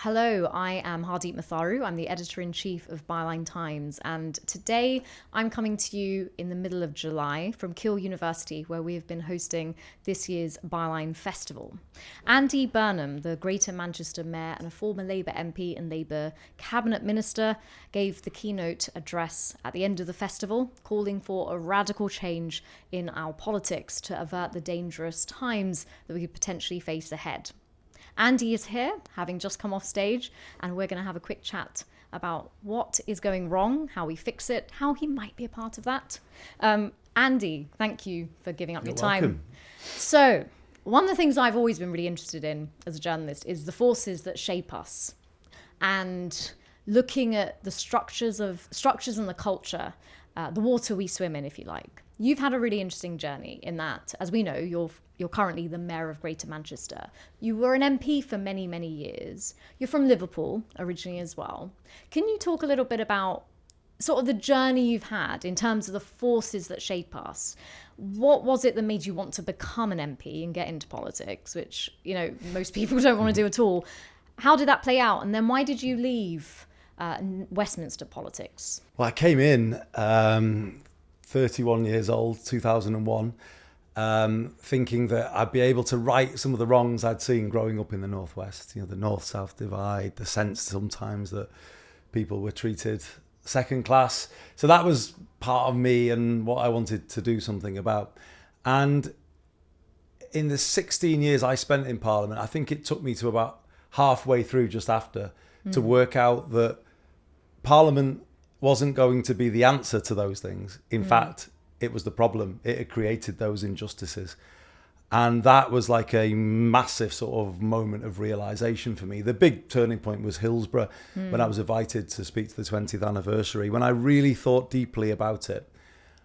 Hello, I am Hardeep Matharu. I'm the editor-in-chief of Byline Times, and today I'm coming to you in the middle of July from Keele University, where we have been hosting this year's Byline Festival. Andy Burnham, the Greater Manchester Mayor and a former Labour MP and Labour Cabinet Minister, gave the keynote address at the end of the festival, calling for a radical change in our politics to avert the dangerous times that we could potentially face ahead. Andy is here, having just come off stage, and we're going to have a quick chat about what is going wrong, how we fix it, how he might be a part of that. Andy, thank you for giving up your time. Welcome. So, one of the things I've always been really interested in as a journalist is the forces that shape us, and looking at the structures and the culture, the water we swim in, if you like. You've had a really interesting journey in that. As we know, you're currently the Mayor of Greater Manchester. You were an MP for many, many years. You're from Liverpool originally as well. Can you talk a little bit about sort of the journey you've had in terms of the forces that shape us? What was it that made you want to become an MP and get into politics, which, you know, most people don't want to do at all? How did that play out? And then why did you leave Westminster politics? Well, I came in 31 years old, 2001, thinking that I'd be able to right some of the wrongs I'd seen growing up in the Northwest. You know, the North-South divide, the sense sometimes that people were treated second class. So that was part of me and what I wanted to do something about. And in the 16 years I spent in Parliament, I think it took me to about halfway through, just after, to work out that Parliament wasn't going to be the answer to those things. In fact, it was the problem. It had created those injustices. And that was like a massive sort of moment of realization for me. The big turning point was Hillsborough, when I was invited to speak to the 20th anniversary. When I really thought deeply about it,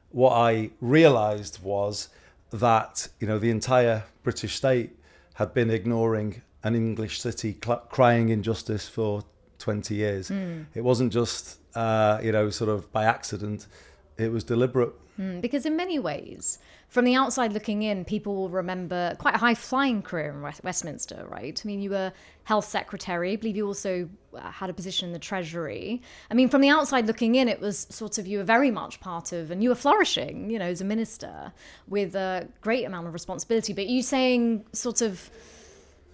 what I realized was that, you know, the entire British state had been ignoring an English city crying injustice for 20 years. It wasn't just sort of by accident. It was deliberate. Because in many ways, from the outside looking in, people will remember quite a high-flying career in Westminster, right? I mean, you were Health Secretary. I believe you also had a position in the Treasury. I mean, from the outside looking in, it was sort of, you were very much part of, and you were flourishing, you know, as a minister with a great amount of responsibility. But you saying sort of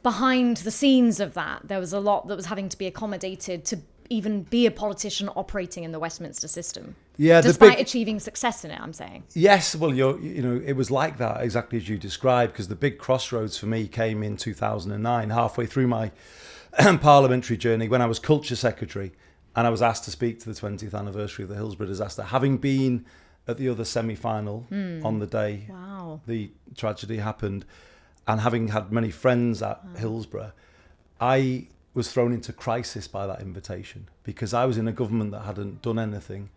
behind the scenes of that, there was a lot that was having to be accommodated to even be a politician operating in the Westminster system. Yeah, despite achieving success in it, I'm saying. Yes, well, it was like that, exactly as you described, because the big crossroads for me came in 2009, halfway through my parliamentary journey, when I was Culture Secretary, and I was asked to speak to the 20th anniversary of the Hillsborough disaster, having been at the other semi-final on the day the tragedy happened, and having had many friends at Hillsborough. I was thrown into crisis by that invitation, because I was in a government that hadn't done anything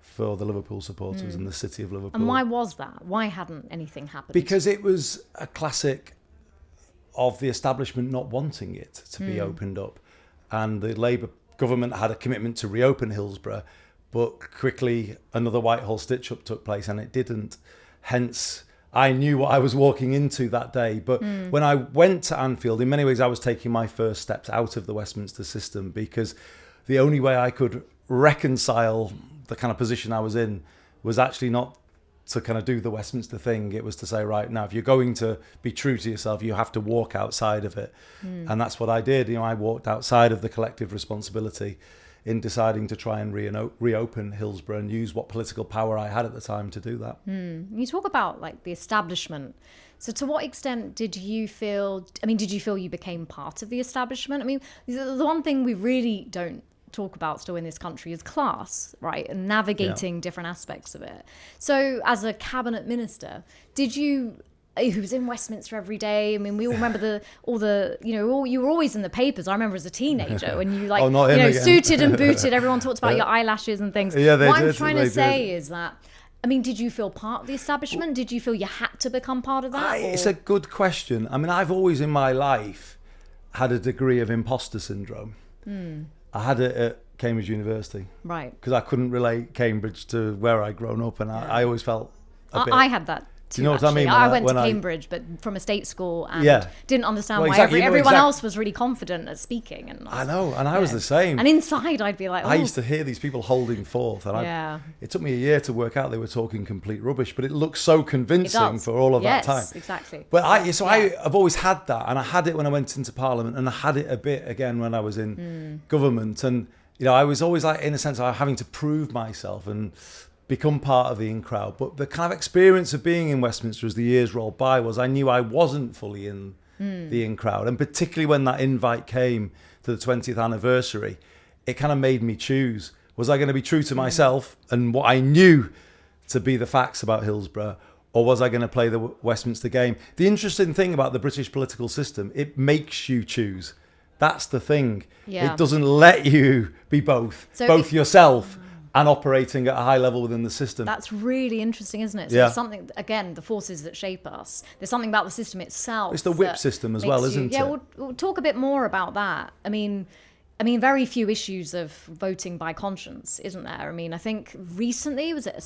for the Liverpool supporters and the city of Liverpool. And why was that? Why hadn't anything happened? Because it was a classic of the establishment not wanting it to be opened up. And the Labour government had a commitment to reopen Hillsborough, but quickly another Whitehall stitch-up took place and it didn't. Hence, I knew what I was walking into that day. But when I went to Anfield, in many ways, I was taking my first steps out of the Westminster system, because the only way I could reconcile the kind of position I was in was actually not to kind of do the Westminster thing. It was to say, right, now, if you're going to be true to yourself, you have to walk outside of it. And that's what I did. You know, I walked outside of the collective responsibility in deciding to try and reopen Hillsborough and use what political power I had at the time to do that. You talk about like the establishment. So to what extent did you feel you became part of the establishment? I mean, the one thing we really don't talk about still in this country is class, right? And navigating different aspects of it. So as a cabinet minister, who was in Westminster every day? I mean, we all remember you were always in the papers. I remember as a teenager when you suited and booted, everyone talked about your eyelashes and things. Yeah, what I'm trying to say is that, I mean, did you feel part of the establishment? Did you feel you had to become part of that? It's a good question. I mean, I've always in my life had a degree of imposter syndrome. I had it at Cambridge University. Right. Because I couldn't relate Cambridge to where I'd grown up, and I always felt a bit... I had that Do you know what I mean? I went to Cambridge, but from a state school, and didn't understand why everyone else was really confident at speaking. And I know, and I was the same. And inside, I'd be like, I used to hear these people holding forth, and it took me a year to work out they were talking complete rubbish, but it looked so convincing for all of that time. Yes, exactly. But I've always had that, and I had it when I went into Parliament, and I had it a bit again when I was in government, and I was always like, in a sense, having to prove myself and become part of the in crowd. But the kind of experience of being in Westminster as the years rolled by was I knew I wasn't fully in the in crowd. And particularly when that invite came to the 20th anniversary, it kind of made me choose. Was I going to be true to myself and what I knew to be the facts about Hillsborough, or was I going to play the Westminster game? The interesting thing about the British political system, it makes you choose. That's the thing. Yeah. It doesn't let you be both yourself and operating at a high level within the system. That's really interesting, isn't it? So there's something, again, the forces that shape us. There's something about the system itself. It's the whip system as well, isn't it? Yeah, we'll talk a bit more about that. I mean, very few issues of voting by conscience, isn't there? I mean, I think recently, was it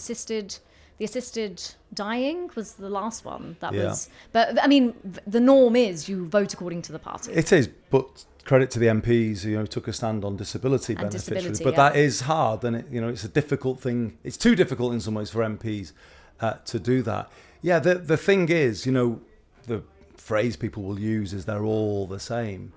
the assisted dying was the last one that was. But I mean, the norm is you vote according to the party. It is, but credit to the MPs who took a stand on disability beneficiaries. But that is hard, and it's a difficult thing. It's too difficult in some ways for MPs to do that. Yeah, the thing is, the phrase people will use is they're all the same.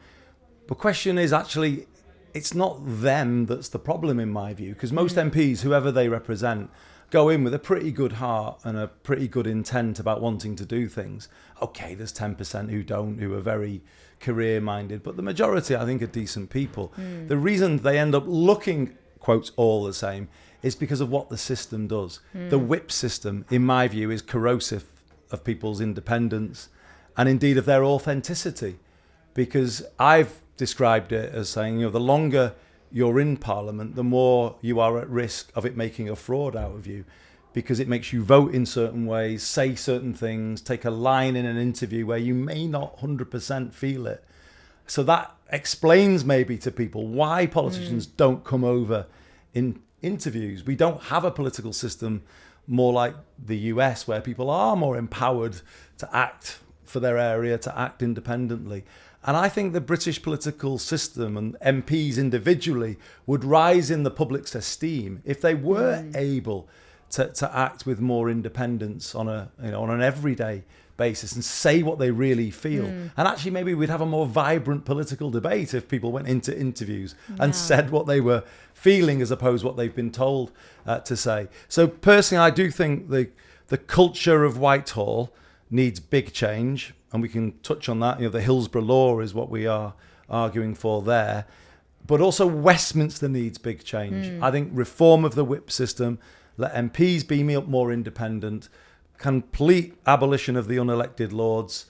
The question is actually, it's not them that's the problem in my view, because most MPs, whoever they represent, go in with a pretty good heart and a pretty good intent about wanting to do things. Okay, there's 10% who are very career-minded, but the majority, I think, are decent people. The reason they end up looking, quotes, all the same is because of what the system does. The whip system, in my view, is corrosive of people's independence and indeed of their authenticity, because I've described it as saying, the longer you're in Parliament, the more you are at risk of it making a fraud out of you, because it makes you vote in certain ways, say certain things, take a line in an interview where you may not 100% feel it. So that explains maybe to people why politicians don't come over in interviews. We don't have a political system more like the US, where people are more empowered to act for their area, to act independently. And I think the British political system and MPs individually would rise in the public's esteem if they were able to act with more independence on an everyday basis and say what they really feel. And actually maybe we'd have a more vibrant political debate if people went into interviews and said what they were feeling as opposed to what they've been told to say. So personally, I do think the culture of Whitehall needs big change, and we can touch on that. The Hillsborough Law is what we are arguing for there. But also Westminster needs big change. I think reform of the whip system, let MPs be more independent, complete abolition of the unelected lords,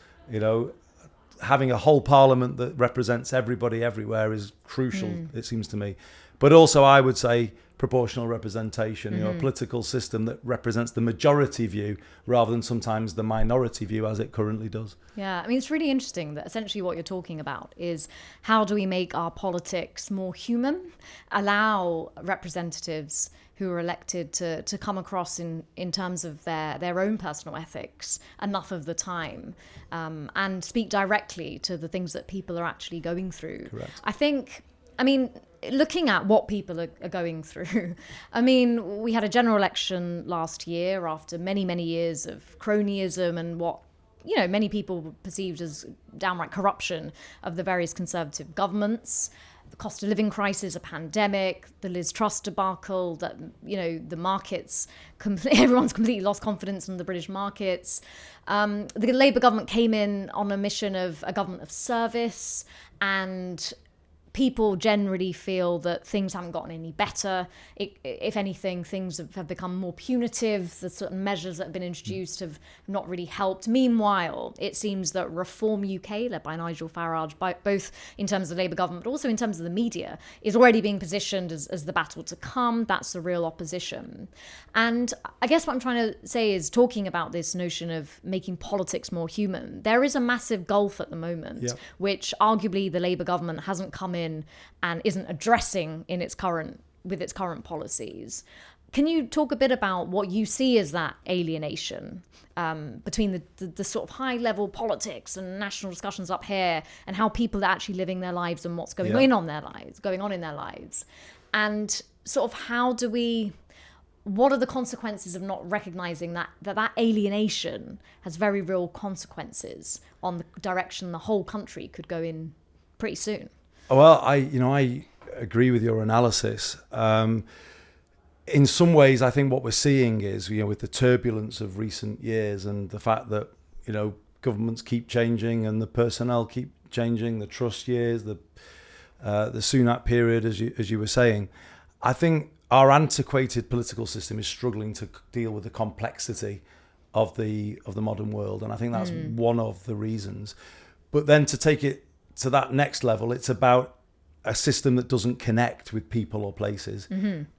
having a whole parliament that represents everybody everywhere is crucial, it seems to me. But also I would say proportional representation, a political system that represents the majority view rather than sometimes the minority view as it currently does. Yeah, I mean, it's really interesting that essentially what you're talking about is how do we make our politics more human, allow representatives who are elected to come across in terms of their own personal ethics enough of the time, and speak directly to the things that people are actually going through. Correct. I mean, looking at what people are going through, I mean, we had a general election last year after many, many years of cronyism and what, many people perceived as downright corruption of the various Conservative governments. The cost of living crisis, a pandemic, the Liz Truss debacle, that, the markets, everyone's completely lost confidence in the British markets. The Labour government came in on a mission of a government of service, and people generally feel that things haven't gotten any better. If anything, things have become more punitive. The certain measures that have been introduced have not really helped. Meanwhile, it seems that Reform UK, led by Nigel Farage, both in terms of the Labour government, but also in terms of the media, is already being positioned as the battle to come. That's the real opposition. And I guess what I'm trying to say is, talking about this notion of making politics more human, there is a massive gulf at the moment, which arguably the Labour government hasn't come in and isn't addressing with its current policies. Can you talk a bit about what you see as that alienation between the sort of high level politics and national discussions up here, and how people are actually living their lives and what's going on in their lives, and sort of what are the consequences of not recognizing that alienation has very real consequences on the direction the whole country could go in pretty soon? Well, I agree with your analysis. In some ways, I think what we're seeing is, with the turbulence of recent years and the fact that, governments keep changing and the personnel keep changing, the trust years, the Sunak period, as you were saying, I think our antiquated political system is struggling to deal with the complexity of the modern world, and I think that's one of the reasons. But then to take it to that next level, it's about a system that doesn't connect with people or places,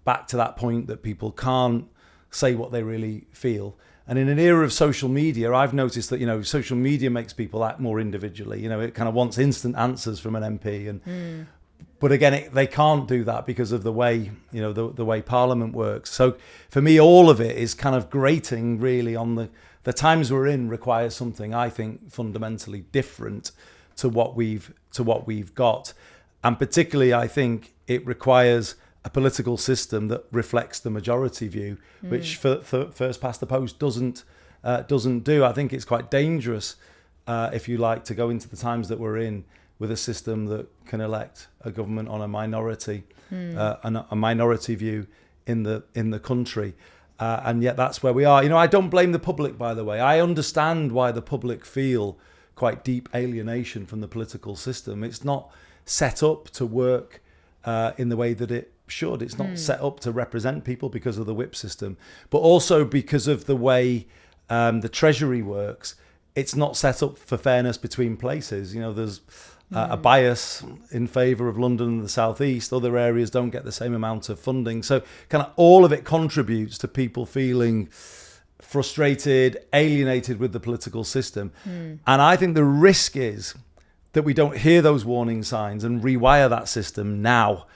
back to that point that people can't say what they really feel. And in an era of social media, I've noticed that, social media makes people act more individually. It kind of wants instant answers from an MP. But again, they can't do that because of the way, the way Parliament works. So for me, all of it is kind of grating really on the times we're in requires something, I think, fundamentally different to what we've got. And particularly, I think it requires a political system that reflects the majority view, which for first past the post doesn't do. I think it's quite dangerous, if you like, to go into the times that we're in with a system that can elect a government on a minority, a minority view in the country. And yet that's where we are. I don't blame the public, by the way. I understand why the public feel quite deep alienation from the political system. It's not set up to work in the way that it should. It's not set up to represent people because of the whip system, but also because of the way the Treasury works. It's not set up for fairness between places. There's a bias in favour of London and the South East. Other areas don't get the same amount of funding. So kind of all of it contributes to people feeling frustrated, alienated with the political system. And I think the risk is that we don't hear those warning signs and rewire that system now,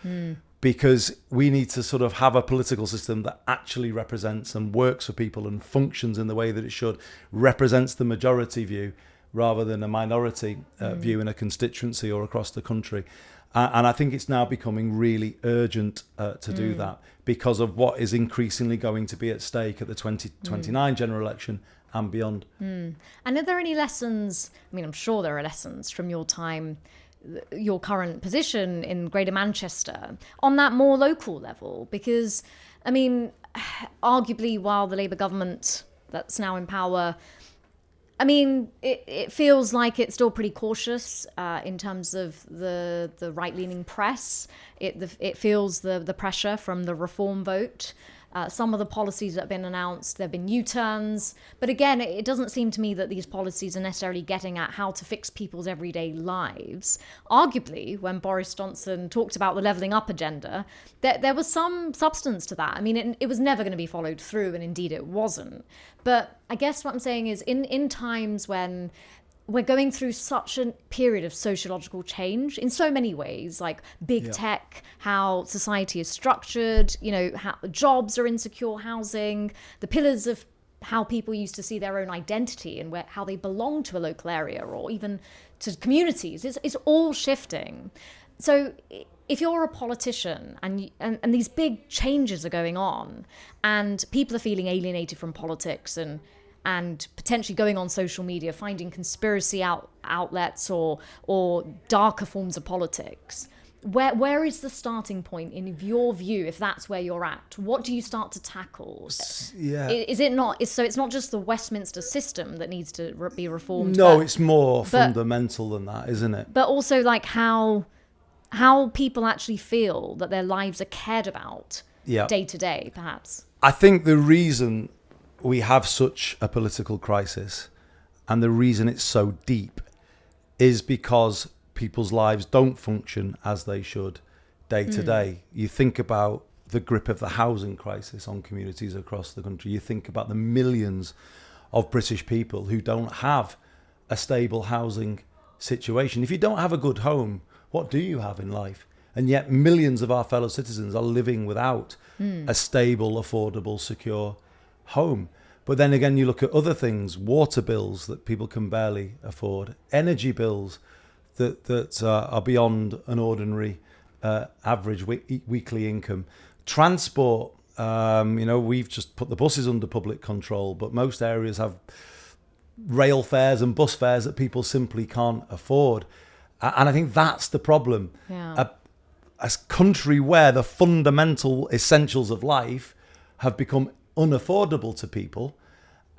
because we need to sort of have a political system that actually represents and works for people and functions in the way that it should, represents the majority view rather than a minority view in a constituency or across the country. And I think it's now becoming really urgent to do that because of what is increasingly going to be at stake at the 2029 general election and beyond. And are there any lessons, I'm sure there are lessons from your time, your current position in Greater Manchester on that more local level? Because, arguably, while the Labour government that's now in power, it feels like it's still pretty cautious in terms of the right-leaning press. It feels the pressure from the reform vote. Some of the policies that have been announced, there have been U-turns. But again, it doesn't seem to me that these policies are necessarily getting at how to fix people's everyday lives. Arguably, when Boris Johnson talked about the levelling up agenda, there was some substance to that. It was never going to be followed through, and indeed it wasn't. But I guess what I'm saying is in times when we're going through such a period of sociological change in so many ways, like big tech, how society is structured, how jobs are insecure, housing, the pillars of how people used to see their own identity and how they belong to a local area or even to communities. It's all shifting. So if you're a politician and these big changes are going on and people are feeling alienated from politics and potentially going on social media, finding conspiracy outlets or darker forms of politics, where is the starting point in your view, if that's where you're at? What do you start to tackle? Yeah. Is it not? So it's not just the Westminster system that needs to be reformed? No, it's more fundamental than that, isn't it? But also like how people actually feel that their lives are cared about day to day, perhaps. I think the reason we have such a political crisis and the reason it's so deep is because people's lives don't function as they should day to day. You think about the grip of the housing crisis on communities across the country. You think about the millions of British people who don't have a stable housing situation. If you don't have a good home, what do you have in life? And yet millions of our fellow citizens are living without a stable, affordable, secure home. But then again, you look at other things, water bills that people can barely afford, energy bills that are beyond an ordinary average weekly income, transport. We've just put the buses under public control, but most areas have rail fares and bus fares that people simply can't afford. And I think that's the problem. Yeah. A country where the fundamental essentials of life have become unaffordable to people,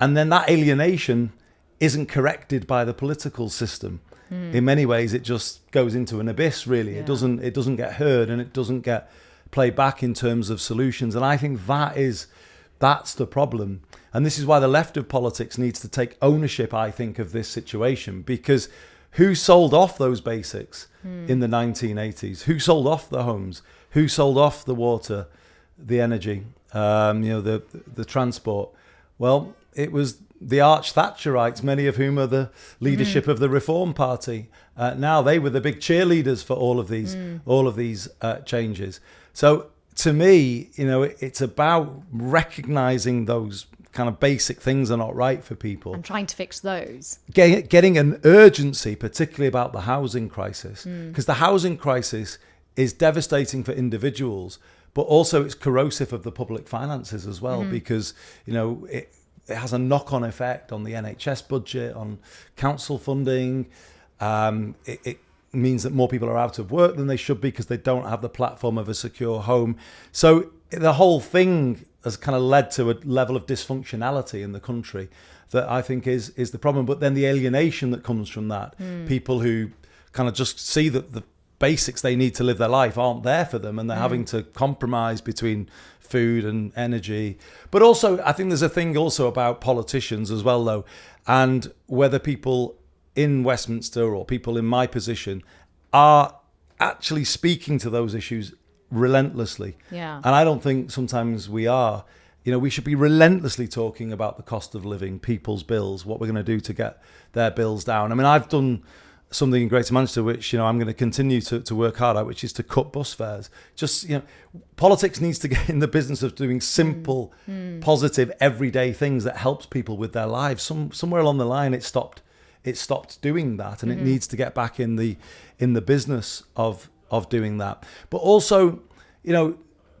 and then that alienation isn't corrected by the political system. In many ways, it just goes into an abyss, really. Yeah. It doesn't get heard, and it doesn't get played back in terms of solutions. And I think that's the problem. And this is why the left of politics needs to take ownership, I think, of this situation, because who sold off those basics in the 1980s? Who sold off the homes? Who sold off the water, the energy, the transport? Well, it was the arch Thatcherites, many of whom are the leadership of the Reform Party. Now they were the big cheerleaders for all of these changes. So to me, it's about recognizing those kind of basic things are not right for people And trying to fix those. Getting an urgency, particularly about the housing crisis, because the housing crisis is devastating for individuals, but also it's corrosive of the public finances as well, because it has a knock-on effect on the NHS budget, on council funding. It means that more people are out of work than they should be because they don't have the platform of a secure home. So the whole thing has kind of led to a level of dysfunctionality in the country that I think is the problem. But then the alienation that comes from that, people who kind of just see that the basics they need to live their life aren't there for them, and they're having to compromise between food and energy. But also, I think there's a thing also about politicians as well, though, and whether people in Westminster or people in my position are actually speaking to those issues relentlessly. Yeah. And I don't think sometimes we are. We should be relentlessly talking about the cost of living, people's bills, what we're going to do to get their bills down. I mean, I've done something in Greater Manchester, which, I'm going to continue to work hard at, which is to cut bus fares. Just, politics needs to get in the business of doing simple, positive, everyday things that helps people with their lives. Somewhere along the line, it stopped doing that, and it needs to get back in the business of doing that. But also,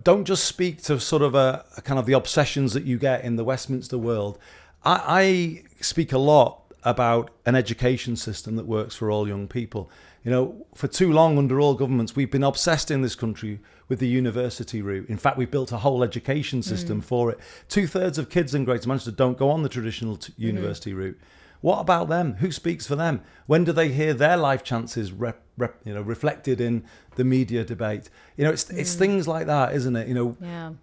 don't just speak to sort of a kind of the obsessions that you get in the Westminster world. I speak a lot about an education system that works for all young people. For too long, under all governments, we've been obsessed in this country with the university route. In fact, we've built a whole education system for it. 2/3 of kids in Greater Manchester don't go on the traditional university route. What about them? Who speaks for them? When do they hear their life chances reflected in the media debate? It's things like that, isn't it?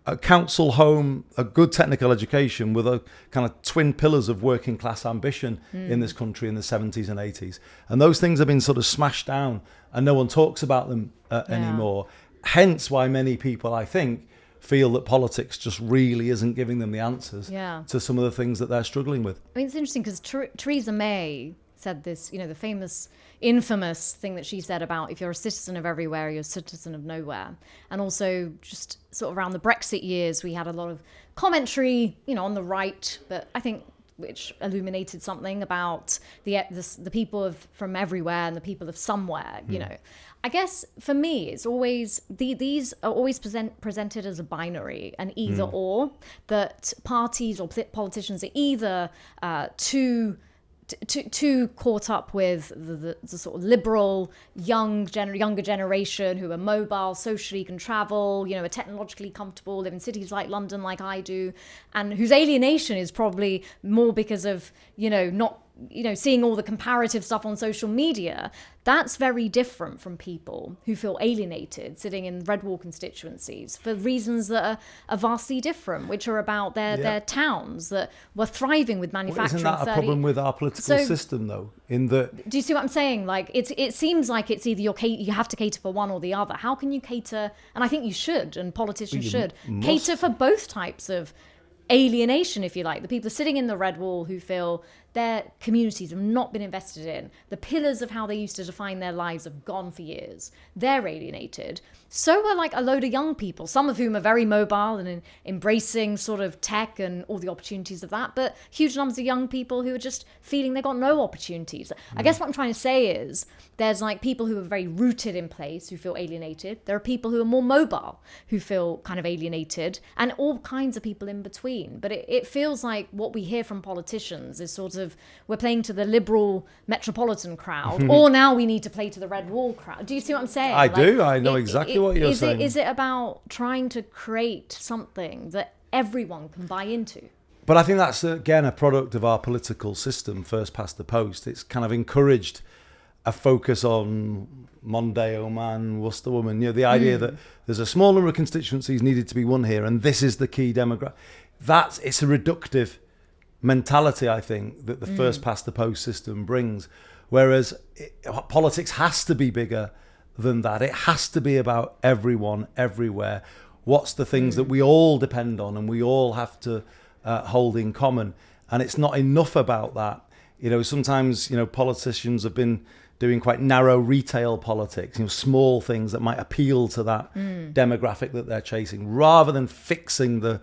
A council home, a good technical education with a kind of twin pillars of working class ambition in this country in the 70s and 80s. And those things have been sort of smashed down, and no one talks about them anymore. Hence why many people, I think, feel that politics just really isn't giving them the answers to some of the things that they're struggling with. I mean, it's interesting because Theresa May said this, the famous, infamous thing that she said about if you're a citizen of everywhere, you're a citizen of nowhere. And also just sort of around the Brexit years, we had a lot of commentary, on the right, but I think which illuminated something about the people from everywhere and the people of somewhere, I guess for me, it's always these are always presented as a binary, an either or, that parties or politicians are either too caught up with the sort of liberal younger generation who are mobile, socially can travel, are technologically comfortable, live in cities like London like I do, and whose alienation is probably more because of not seeing all the comparative stuff on social media. That's very different from people who feel alienated sitting in red wall constituencies for reasons that are vastly different, which are about their towns that were thriving with manufacturing. Isn't that a problem with our political system, though? Do you see what I'm saying? Like it seems like it's either you have to cater for one or the other. How can you cater? And I think you should, and politicians should cater for both types of alienation, if you like. The people sitting in the red wall who feel their communities have not been invested in. The pillars of how they used to define their lives have gone for years. They're alienated. So are like a load of young people, some of whom are very mobile and embracing sort of tech and all the opportunities of that, but huge numbers of young people who are just feeling they've got no opportunities. I guess what I'm trying to say is there's like people who are very rooted in place who feel alienated. There are people who are more mobile who feel kind of alienated, and all kinds of people in between. But it feels like what we hear from politicians is sort of, we're playing to the liberal metropolitan crowd, or now we need to play to the red wall crowd. Do you see what I'm saying? I do. I know exactly what you're saying. Is it about trying to create something that everyone can buy into? But I think that's, again, a product of our political system, first past the post. It's kind of encouraged a focus on Mondeo man, Worcester woman. You know, the idea that there's a small number of constituencies needed to be won here, and this is the key demographic. It's a reductive mentality, I think, that the first past the post system brings. Whereas politics has to be bigger than that. It has to be about everyone, everywhere. What's the things that we all depend on and we all have to hold in common? And it's not enough about that. You know, sometimes, you know, politicians have been doing quite narrow retail politics, you know, small things that might appeal to that demographic that they're chasing, rather than fixing the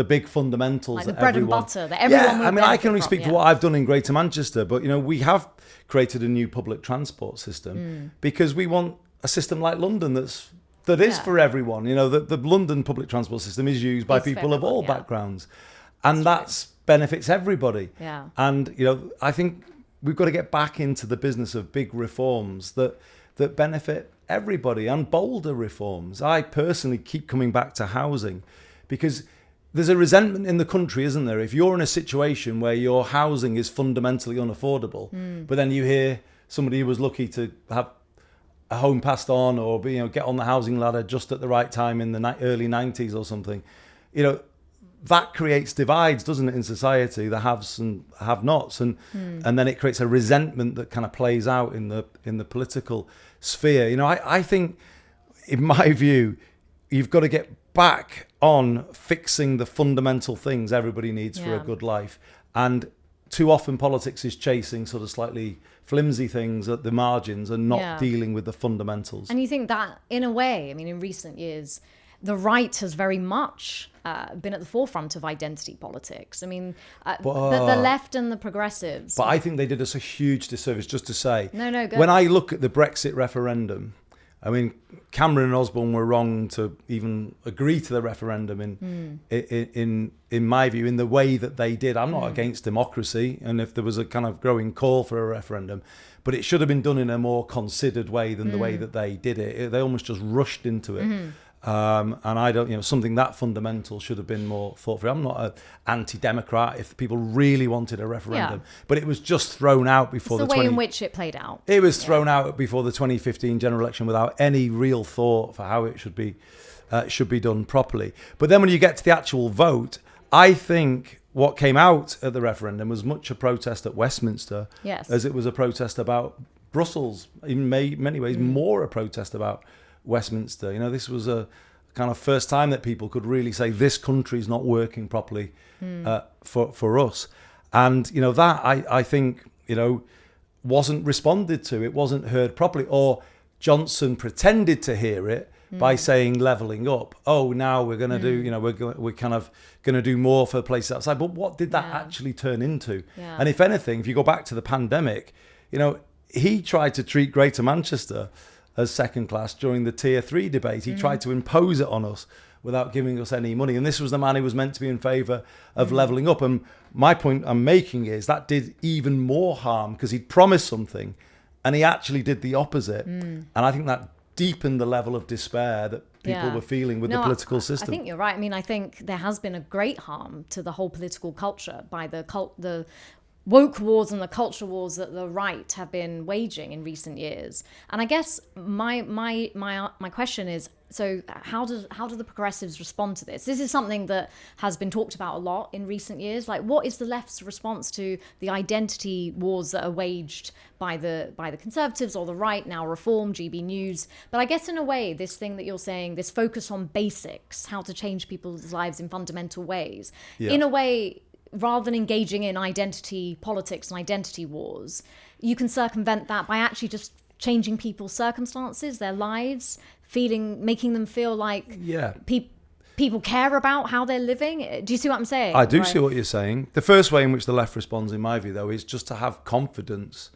big fundamentals. Like that the bread everyone, and butter that everyone would I mean, I can only benefit speak from, for what I've done in Greater Manchester, but, you know, we have created a new public transport system because we want a system like London that is for everyone. You know, the London public transport system is used by people of all backgrounds, and that's benefits everybody. Yeah. And, you know, I think we've got to get back into the business of big reforms that benefit everybody, and bolder reforms. I personally keep coming back to housing because there's a resentment in the country, isn't there? If you're in a situation where your housing is fundamentally unaffordable, but then you hear somebody who was lucky to have a home passed on, or, you know, get on the housing ladder just at the right time in the early 90s or something, you know, that creates divides, doesn't it, in society, the haves and have-nots, and then it creates a resentment that kind of plays out in the political sphere. You know, I think, in my view, you've got to get back on fixing the fundamental things everybody needs for a good life. And too often politics is chasing sort of slightly flimsy things at the margins and not dealing with the fundamentals. And you think that, in a way, I mean, in recent years, the right has very much been at the forefront of identity politics. I mean, the left and the progressives. But I think they did us a huge disservice, just to say. No, go. When I look at the Brexit referendum, I mean, Cameron and Osborne were wrong to even agree to the referendum in my view, in the way that they did. I'm not against democracy, and if there was a kind of growing call for a referendum, but it should have been done in a more considered way than the way that they did it. They almost just rushed into it. And I don't, you know, something that fundamental should have been more thought through. I'm not an anti-democrat if people really wanted a referendum, but it was just thrown out before the way in which it played out. It was thrown out before the 2015 general election without any real thought for how it should be done properly. But then when you get to the actual vote, I think what came out at the referendum was much a protest at Westminster, as it was a protest about Brussels. In many ways, more a protest about Westminster. You know, this was a kind of first time that people could really say this country's not working properly for us. And, you know, that I think, you know, wasn't responded to. It wasn't heard properly. Or Johnson pretended to hear it by saying levelling up. Oh, now we're going to do, you know, we're kind of going to do more for the places outside. But what did that actually turn into? And if anything, if you go back to the pandemic, you know, he tried to treat Greater Manchester as second class during the tier 3 debate. He tried to impose it on us without giving us any money. And this was the man who was meant to be in favour of levelling up. And my point I'm making is that did even more harm because he'd promised something and he actually did the opposite. And I think that deepened the level of despair that people were feeling with the political system. I think you're right. I mean, I think there has been a great harm to the whole political culture by the woke wars and the culture wars that the right have been waging in recent years. And I guess my question is, so how do the progressives respond to this? This is something that has been talked about a lot in recent years. Like, what is the left's response to the identity wars that are waged by the conservatives or the right, now Reform, GB News? But I guess in a way, this thing that you're saying, this focus on basics, how to change people's lives in fundamental ways, in a way, rather than engaging in identity politics and identity wars, you can circumvent that by actually just changing people's circumstances, their lives, making them feel like people care about how they're living. Do you see what I'm saying? I do see what you're saying. The first way in which the left responds, in my view, though, is just to have confidence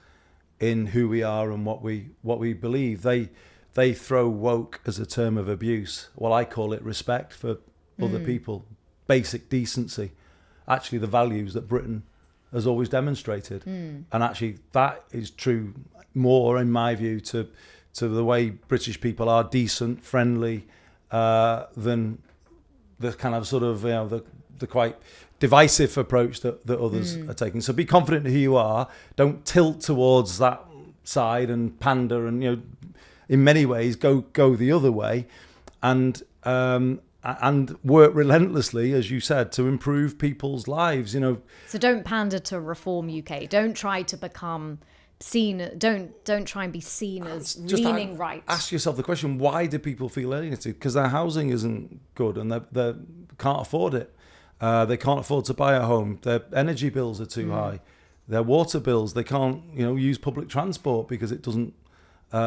in who we are and what we believe. They throw woke as a term of abuse. Well, I call it respect for other people, basic decency, actually the values that Britain has always demonstrated. And actually that is true more, in my view, to the way British people are decent, friendly, than the kind of sort of, the quite divisive approach that others are taking. So be confident in who you are. Don't tilt towards that side and pander and, in many ways go the other way, and work relentlessly, as you said, to improve people's lives. So don't pander to Reform UK. Don't try to become seen. Don't try and be seen as leaning right. Ask yourself the question: why do people feel alienated? Because their housing isn't good, and they can't afford it. They can't afford to buy a home. Their energy bills are too high. Their water bills, they can't, use public transport because it doesn't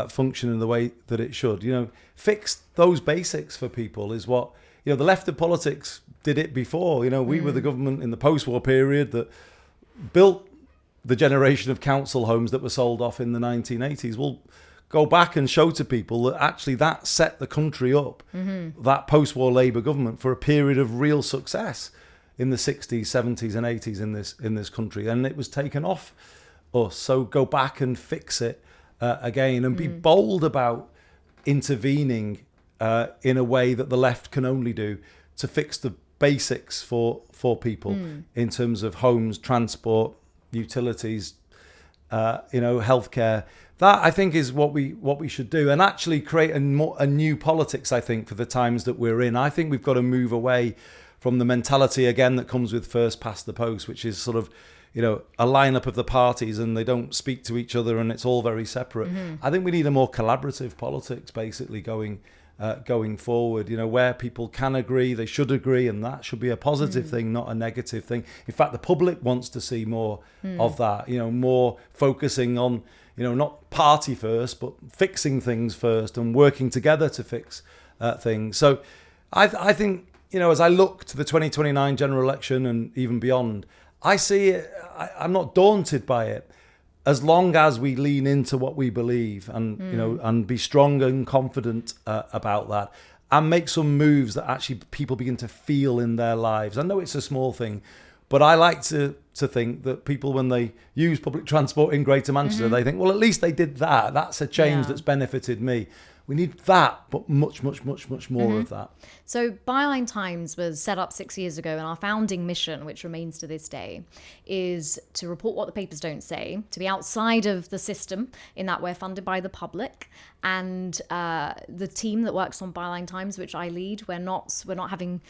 function in the way that it should. Fix those basics for people is what, the left of politics did it before. We were the government in the post-war period that built the generation of council homes that were sold off in the 1980s. We'll go back and show to people that actually that set the country up, that post-war Labour government, for a period of real success in the 60s, 70s and 80s in this country. And it was taken off us. So go back and fix it again, and be bold about intervening in a way that the left can only do to fix the basics for people in terms of homes, transport, utilities, healthcare. That, I think, is what we should do, and actually create a new politics, I think, for the times that we're in. I think we've got to move away from the mentality, again, that comes with first past the post, which is sort of, a lineup of the parties and they don't speak to each other and it's all very separate. I think we need a more collaborative politics, basically, going forward, where people can agree, they should agree, and that should be a positive thing, not a negative thing. In fact, the public wants to see more of that, more focusing on, not party first, but fixing things first and working together to fix things. So I think, as I look to the 2029 general election and even beyond, I see it, I'm not daunted by it, as long as we lean into what we believe and, and be strong and confident about that, and make some moves that actually people begin to feel in their lives. I know it's a small thing, but I like to think that people, when they use public transport in Greater Manchester, they think, well, at least they did that. That's a change that's benefited me. We need that, but much, much, much, much more of that. So Byline Times was set up 6 years ago, and our founding mission, which remains to this day, is to report what the papers don't say, to be outside of the system in that we're funded by the public. And the team that works on Byline Times, which I lead, we're not having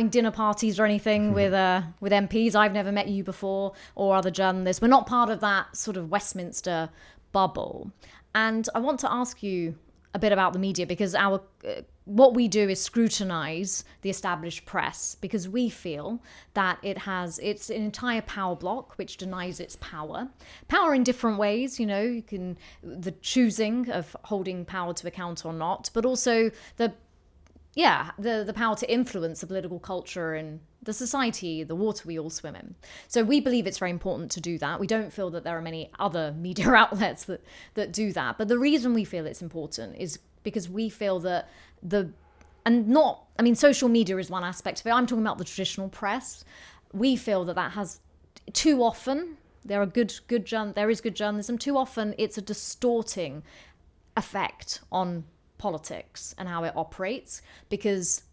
dinner parties or anything with MPs. I've never met you before, or other journalists. We're not part of that sort of Westminster bubble. And I want to ask you a bit about the media, because what we do is scrutinize the established press, because we feel that it's an entire power block which denies its power in different ways. The choosing of holding power to account or not, but also the power to influence the political culture and the society, the water we all swim in. So we believe it's very important to do that. We don't feel that there are many other media outlets that do that. But the reason we feel it's important is because we feel that social media is one aspect of it. I'm talking about the traditional press. We feel that has too often, there is good journalism. Too often it's a distorting effect on politics and how it operates, because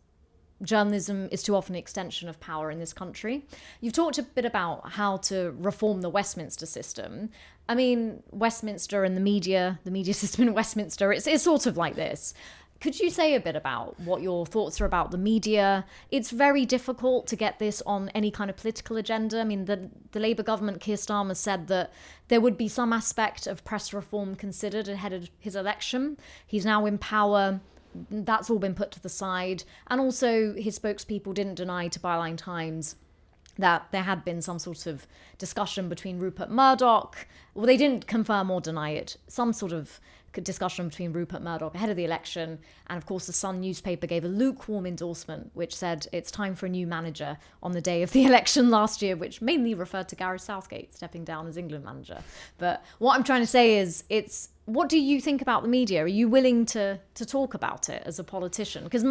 journalism is too often an extension of power in this country. You've talked a bit about how to reform the Westminster system. I mean, Westminster and the media system in Westminster, it's sort of like this. Could you say a bit about what your thoughts are about the media? It's very difficult to get this on any kind of political agenda. I mean, the Labour government, Keir Starmer, said that there would be some aspect of press reform considered ahead of his election. He's now in power. That's all been put to the side. And also his spokespeople didn't deny to Byline Times that there had been some sort of discussion between Rupert Murdoch. Well, they didn't confirm or deny it. Some sort of discussion between Rupert Murdoch ahead of the election. And of course, the Sun newspaper gave a lukewarm endorsement, which said it's time for a new manager on the day of the election last year, which mainly referred to Gareth Southgate stepping down as England manager. But what I'm trying to say is, what do you think about the media? Are you willing to talk about it as a politician? Because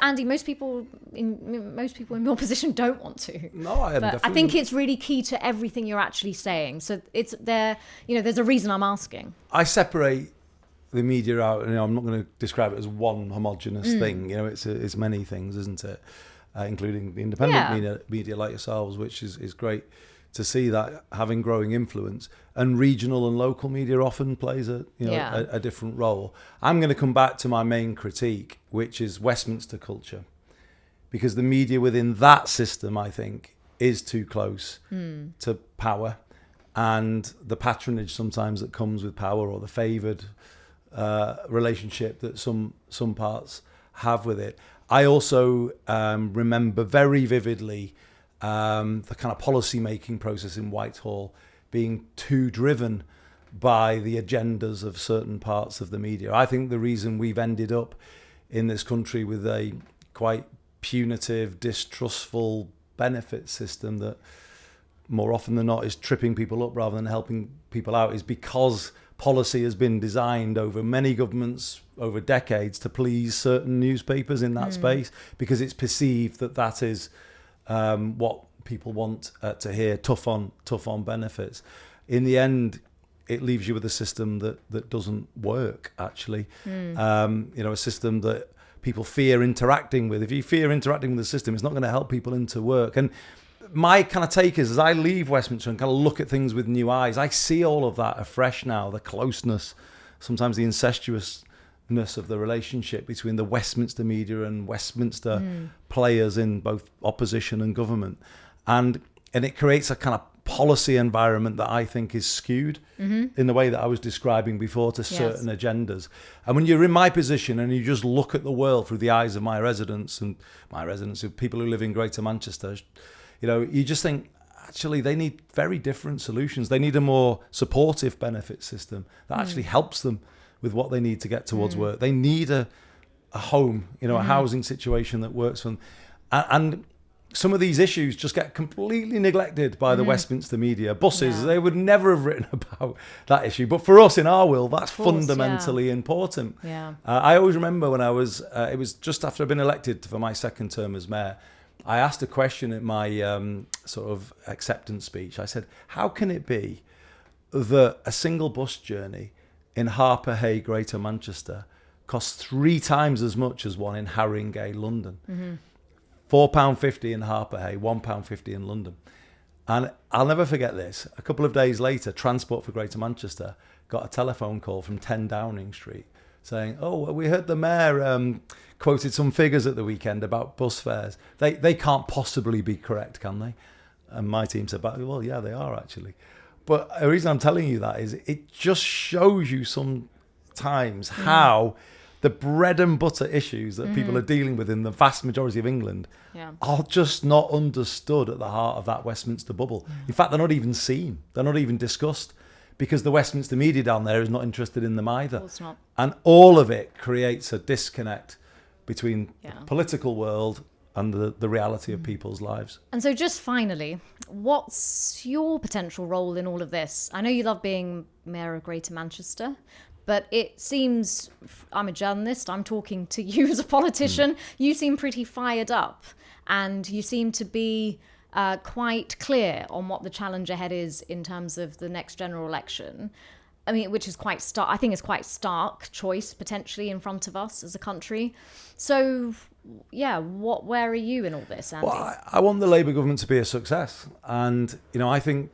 Andy, most people in your position don't want to. No, I am. But I think it's really key to everything you're actually saying. So it's there. There's a reason I'm asking. I separate the media out. I'm not going to describe it as one homogenous thing. It's many things, isn't it? Including the independent media like yourselves, which is great to see that having growing influence. And regional and local media often plays a different role. I'm going to come back to my main critique, which is Westminster culture, because the media within that system, I think, is too close to power, and the patronage sometimes that comes with power, or the favoured relationship that some parts have with it. I also remember very vividly the kind of policy making process in Whitehall being too driven by the agendas of certain parts of the media. I think the reason we've ended up in this country with a quite punitive, distrustful benefit system that more often than not is tripping people up rather than helping people out is because policy has been designed over many governments over decades to please certain newspapers in that space, because it's perceived that is what people want to hear, tough on benefits. In the end, it leaves you with a system that doesn't work, actually. A system that people fear interacting with. If you fear interacting with the system, it's not going to help people into work. And my kind of take is, as I leave Westminster and kind of look at things with new eyes, I see all of that afresh now, the closeness, sometimes the incestuousness of the relationship between the Westminster media and Westminster players in both opposition and government. And it creates a kind of policy environment that I think is skewed in the way that I was describing before to certain agendas. And when you're in my position and you just look at the world through the eyes of my residents of people who live in Greater Manchester, you just think, actually, they need very different solutions. They need a more supportive benefit system that actually helps them with what they need to get towards work. They need a home, a housing situation that works for them. And some of these issues just get completely neglected by the Westminster media. Buses, they would never have written about that issue. But for us in our world, that's fundamentally important. Yeah. I always remember when I was, it was just after I'd been elected for my second term as mayor, I asked a question at my sort of acceptance speech. I said, how can it be that a single bus journey in Harper-Hay, Greater Manchester, costs 3 times as much as one in Haringey, London? £4.50 in Harper-Hay, £1.50 in London. And I'll never forget this. A couple of days later, Transport for Greater Manchester got a telephone call from 10 Downing Street saying, oh, we heard the mayor quoted some figures at the weekend about bus fares. They can't possibly be correct, can they? And my team said, well, yeah, they are actually. But the reason I'm telling you that is it just shows you sometimes how the bread and butter issues that people are dealing with in the vast majority of England are just not understood at the heart of that Westminster bubble. In fact, they're not even seen. They're not even discussed, because the Westminster media down there is not interested in them either. Of course not. And all of it creates a disconnect between the political world and the reality of people's lives. And so just finally, what's your potential role in all of this? I know you love being Mayor of Greater Manchester, but it seems, I'm a journalist, I'm talking to you as a politician, you seem pretty fired up, and you seem to be quite clear on what the challenge ahead is in terms of the next general election. I mean, which is quite stark. I think it's quite stark choice potentially in front of us as a country. So, yeah, where are you in all this, Andy? Well, I want the Labour government to be a success, and I think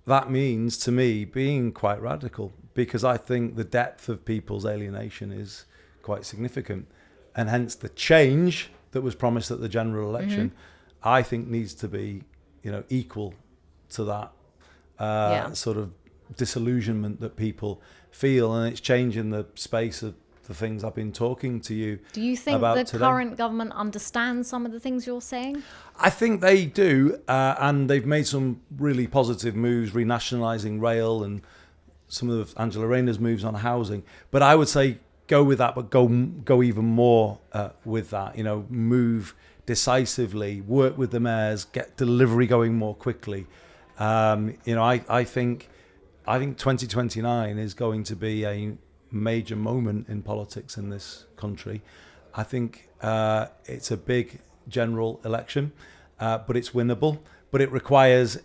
that means, to me, being quite radical, because I think the depth of people's alienation is quite significant, and hence the change that was promised at the general election, I think needs to be, equal to that sort of disillusionment that people feel, and it's changing the space of the things I've been talking to you about. Do you think the today. current government understands some of the things you're saying? I think they do, and they've made some really positive moves, renationalising rail and some of Angela Rayner's moves on housing. But I would say go with that, but go even more with that. You know, move decisively, work with the mayors, get delivery going more quickly. You know, I think 2029 is going to be a major moment in politics in this country. I think it's a big general election, but it's winnable. But it requires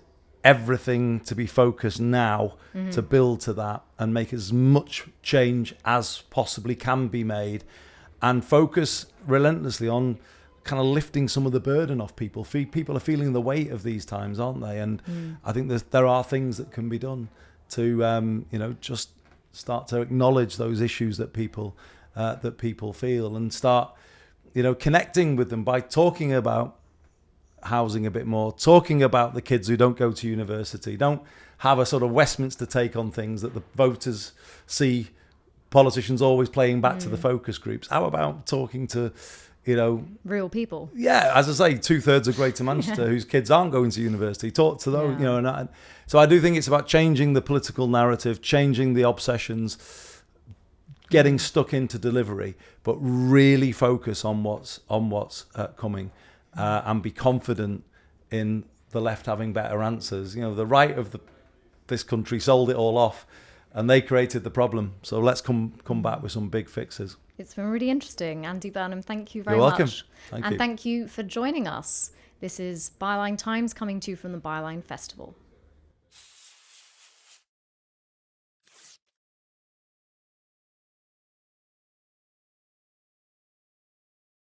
everything to be focused now to build to that and make as much change as possibly can be made, and focus relentlessly on kind of lifting some of the burden off people. People are feeling the weight of these times, aren't they? And I think there are things that can be done to you know, just start to acknowledge those issues that people feel, and start, you know, connecting with them by talking about housing a bit more, talking about the kids who don't go to university. Don't have a sort of Westminster take on things that the voters see politicians always playing back to the focus groups. How about talking to, you know, real people? Yeah, as I say, 2/3 of Greater Manchester whose kids aren't going to university. Talk to those, you know. And so I do think it's about changing the political narrative, changing the obsessions, getting stuck into delivery, but really focus on what's coming, and be confident in the left having better answers. You know, the right of this country sold it all off, and they created the problem. So let's come back with some big fixes. It's been really interesting. Andy Burnham, thank you very You're welcome. much. Thank and you. thank you for joining us. This is Byline Times, coming to you from the Byline Festival.